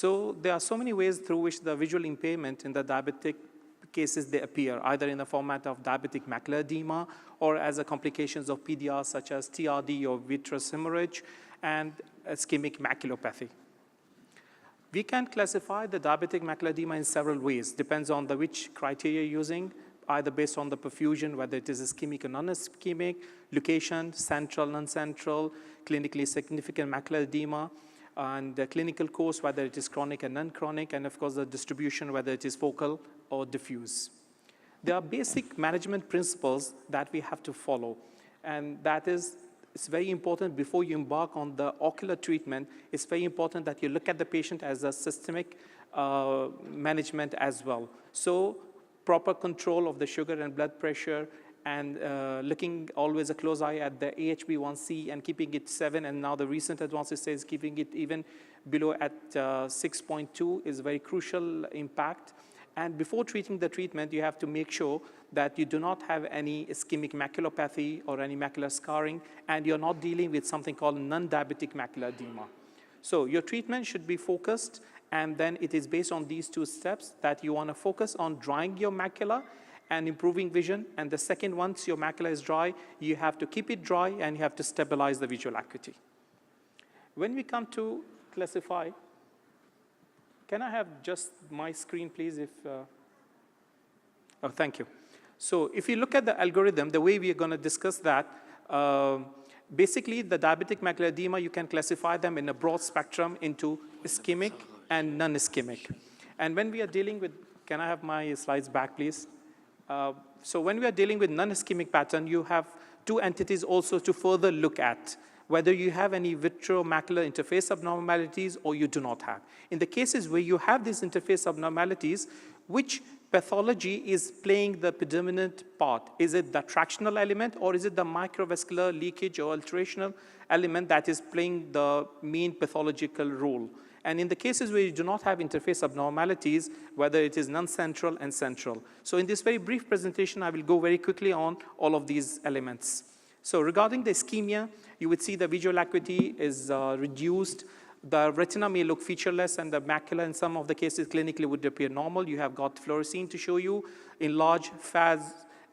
So there are so many ways through which the visual impairment in the diabetic cases they appear, either in the format of diabetic macular edema or as a complications of PDR such as TRD or vitreous hemorrhage and ischemic maculopathy. We can classify the diabetic macular edema in several ways, depends on which criteria you're using, either based on the perfusion, whether it is ischemic or non-ischemic, location, central, non-central, clinically significant macular edema, and the clinical course, whether it is chronic and non-chronic, and of course the distribution, whether it is focal or diffuse. There are basic management principles that we have to follow, and that is, it's very important before you embark on the ocular treatment, it's very important that you look at the patient as a systemic management as well. So proper control of the sugar and blood pressure, and looking always a close eye at the AHB1C and keeping it 7, and now the recent advances says keeping it even below at 6.2 is very crucial impact. And before treating the treatment, you have to make sure that you do not have any ischemic maculopathy or any macular scarring, and you're not dealing with something called non-diabetic macular edema. So your treatment should be focused, and then it is based on these 2 steps that you want to focus on drying your macula and improving vision. And the second, once your macula is dry, you have to keep it dry and you have to stabilize the visual acuity. When we come to classify, can I have just my screen, please? Oh, thank you. So if you look at the algorithm, the way we are going to discuss that, basically the diabetic macular edema, you can classify them in a broad spectrum into ischemic and non-ischemic. And when we are dealing with, can I have my slides back, please? So when we are dealing with non-ischemic pattern, you have 2 entities also to further look at, whether you have any vitreomacular interface abnormalities or you do not have. In the cases where you have these interface abnormalities, which pathology is playing the predominant part? Is it the tractional element, or is it the microvascular leakage or alterational element that is playing the main pathological role? And in the cases where you do not have interface abnormalities, whether it is non-central and central. So in this very brief presentation, I will go very quickly on all of these elements. So regarding the ischemia, you would see the visual acuity is reduced. The retina may look featureless, and the macula in some of the cases clinically would appear normal. You have got fluorescein to show you enlarged FAS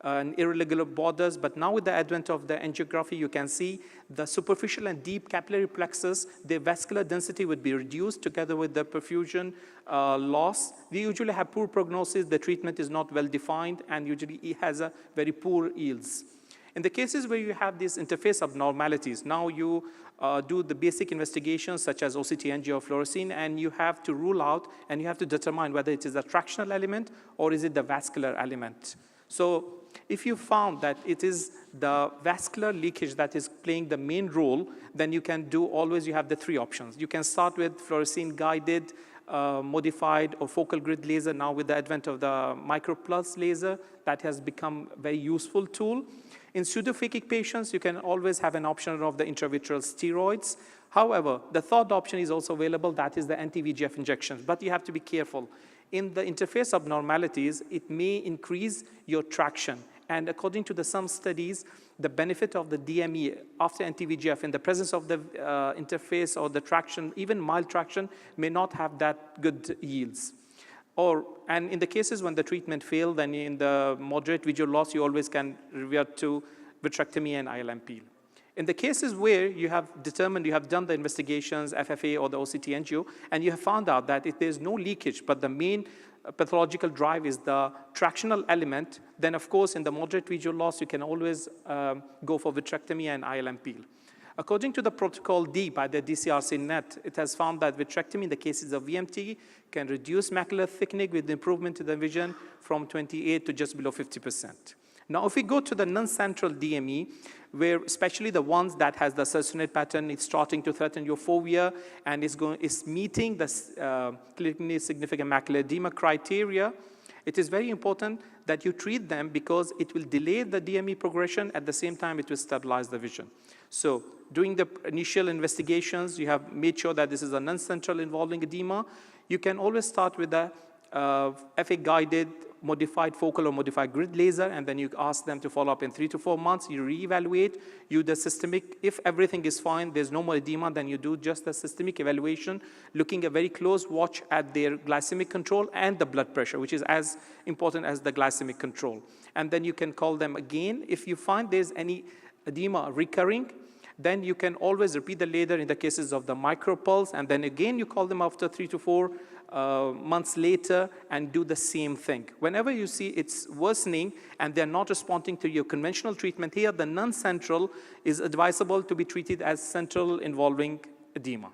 and irregular borders, but now with the advent of the angiography, you can see the superficial and deep capillary plexus, the vascular density would be reduced together with the perfusion loss. We usually have poor prognosis, the treatment is not well defined, and usually it has a very poor yields. In the cases where you have these interface abnormalities, now you do the basic investigations such as OCT angio or fluorescein, and you have to rule out and you have to determine whether it is a tractional element or is it the vascular element. So if you found that it is the vascular leakage that is playing the main role, then you can do always, you have the 3 options. You can start with fluorescein guided, modified or focal grid laser. Now with the advent of the micropulse laser, that has become a very useful tool. In pseudophakic patients, you can always have an option of the intravitreal steroids. However, the third option is also available, that is the anti-VEGF injections, but you have to be careful. In the interface abnormalities, it may increase your traction. And according to some studies, the benefit of the DME after anti-VEGF in the presence of the interface or the traction, even mild traction, may not have that good yields. And in the cases when the treatment failed, then in the moderate visual loss, you always can revert to vitrectomy and ILM peel. In the cases where you have determined, you have done the investigations, FFA or the OCT angio, and you have found out that if there's no leakage, but the main pathological drive is the tractional element, then of course in the moderate visual loss, you can always go for vitrectomy and ILM peel. According to the protocol D by the DCRC net, it has found that vitrectomy in the cases of VMT can reduce macular thickening with improvement in the vision from 28 to just below 50%. Now, if we go to the non-central DME, where especially the ones that has the sursonate pattern, it's starting to threaten your fovea and is meeting the clinically significant macular edema criteria, it is very important that you treat them because it will delay the DME progression. At the same time, it will stabilize the vision. So doing the initial investigations, you have made sure that this is a non-central involving edema. You can always start with the FA-guided modified focal or modified grid laser, and then you ask them to follow up in 3 to 4 months. You reevaluate, you do the systemic. If everything is fine, there's no more edema, then you do just the systemic evaluation, looking a very close watch at their glycemic control and the blood pressure, which is as important as the glycemic control. And then you can call them again. If you find there's any edema recurring, then you can always repeat the laser in the cases of the micropulse, and then again you call them after 3 to 4 months later and do the same thing. Whenever you see it's worsening and they're not responding to your conventional treatment, here the non-central is advisable to be treated as central involving edema.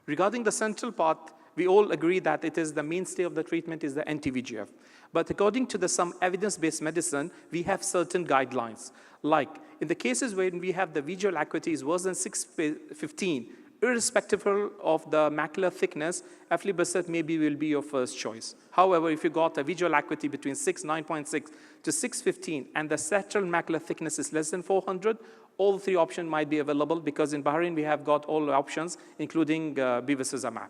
Regarding the central part, we all agree that it is the mainstay of the treatment is the anti-VEGF. But according to some evidence-based medicine, we have certain guidelines. Like in the cases when we have the visual acuity is worse than 6/15, irrespective of the macular thickness, aflibercept maybe will be your first choice. However, if you got a visual acuity between 9.6 to 6/15, and the central macular thickness is less than 400, all 3 options might be available, because in Bahrain we have got all the options, including bevacizumab.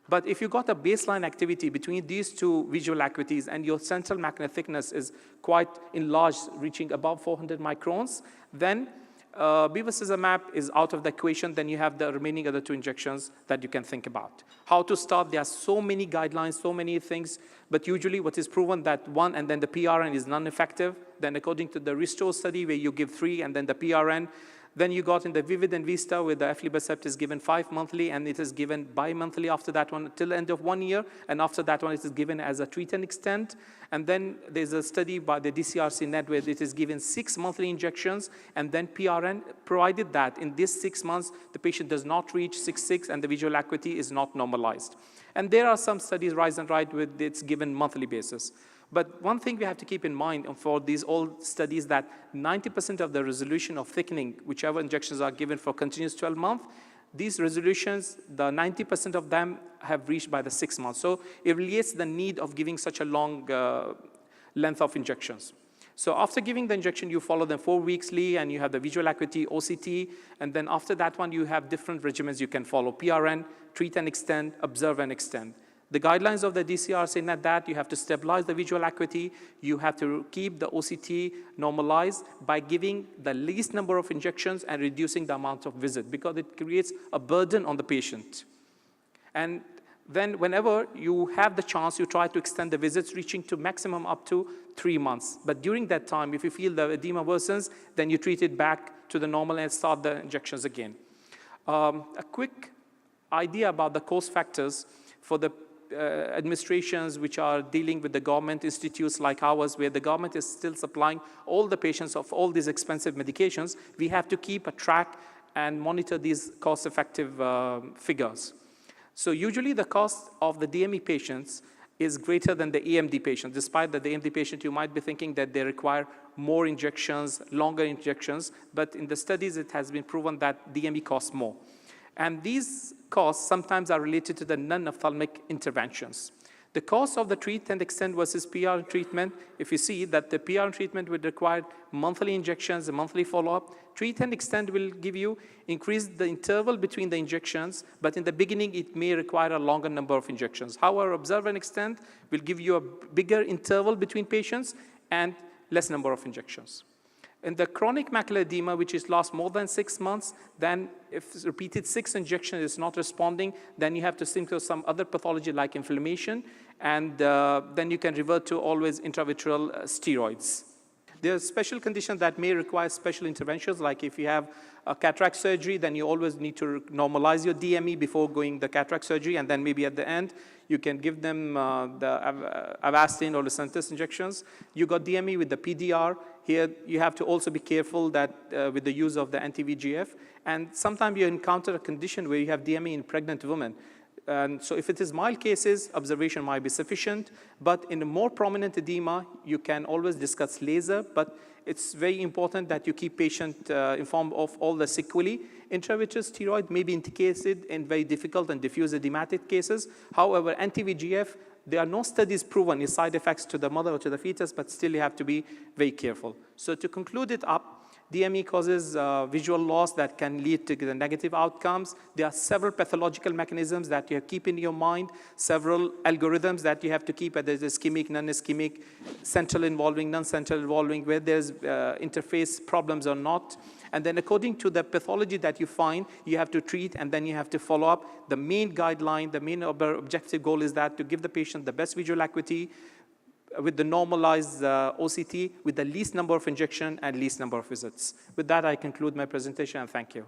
But if you got a baseline activity between these 2 visual acuities and your central macular thickness is quite enlarged, reaching above 400 microns, then bevacizumab is out of the equation. Then you have the remaining other 2 injections that you can think about. How to start? There are so many guidelines, so many things, but usually what is proven that 1 and then the PRN is non-effective. Then according to the RESTORE study where you give 3 and then the PRN, then you got in the VIVID and VISTA where the aflibercept is given 5 monthly and it is given bi-monthly after that one till the end of 1 year, and after that one it is given as a treat and extend. And then there's a study by the DCRC net where it is given 6 monthly injections and then PRN, provided that in this 6 months the patient does not reach 6/6 and the visual acuity is not normalized. And there are some studies, Rise and Ride, with it's given monthly basis. But one thing we have to keep in mind for these old studies that 90% of the resolution of thickening, whichever injections are given for continuous 12 months, these resolutions, the 90% of them have reached by the 6 months. So it relates the need of giving such a long length of injections. So after giving the injection, you follow them 4 weekly, and you have the visual acuity, OCT, and then after that one, you have different regimens you can follow: PRN, treat and extend, observe and extend. The guidelines of the DCR say that you have to stabilize the visual acuity, you have to keep the OCT normalized by giving the least number of injections and reducing the amount of visit, because it creates a burden on the patient. And then whenever you have the chance, you try to extend the visits, reaching to maximum up to 3 months. But during that time, if you feel the edema worsens, then you treat it back to the normal and start the injections again. A quick idea about the cost factors for the administrations which are dealing with the government institutes like ours, where the government is still supplying all the patients of all these expensive medications, we have to keep a track and monitor these cost-effective figures. So usually the cost of the DME patients is greater than the AMD patient. Despite that the AMD patient, you might be thinking that they require more injections, longer injections, but in the studies it has been proven that DME costs more. And these costs sometimes are related to the non-ophthalmic interventions. The cost of the treat and extend versus PR treatment, if you see that the PR treatment would require monthly injections, a monthly follow-up, treat and extend will give you increase the interval between the injections, but in the beginning it may require a longer number of injections. However, observe and extend will give you a bigger interval between patients and less number of injections. In the chronic macular edema, which is lasts more than 6 months, then if repeated 6 injections is not responding, then you have to think of some other pathology like inflammation, and then you can revert to always intravitreal steroids. There are special conditions that may require special interventions, like if you have a cataract surgery, then you always need to normalize your DME before going the cataract surgery, and then maybe at the end, you can give them the Avastin or Lucentis injections. You got DME with the PDR. Here, you have to also be careful that with the use of the anti-VEGF. And sometimes you encounter a condition where you have DME in pregnant women. And so if it is mild cases, observation might be sufficient. But in a more prominent edema, you can always discuss laser. But it's very important that you keep patient informed of all the sequelae. Intravitreal steroid may be indicated in very difficult and diffuse edematic cases. However, anti-VEGF, there are no studies proven its side effects to the mother or to the fetus, but still you have to be very careful. So to conclude it up, DME causes visual loss that can lead to the negative outcomes. There are several pathological mechanisms that you keep in your mind, several algorithms that you have to keep, whether it's ischemic, non-ischemic, central involving, non-central involving, where there's interface problems or not. And then according to the pathology that you find, you have to treat, and then you have to follow up. The main guideline, the main objective goal is that to give the patient the best visual acuity with the normalized OCT, with the least number of injection and least number of visits. With that, I conclude my presentation, and thank you.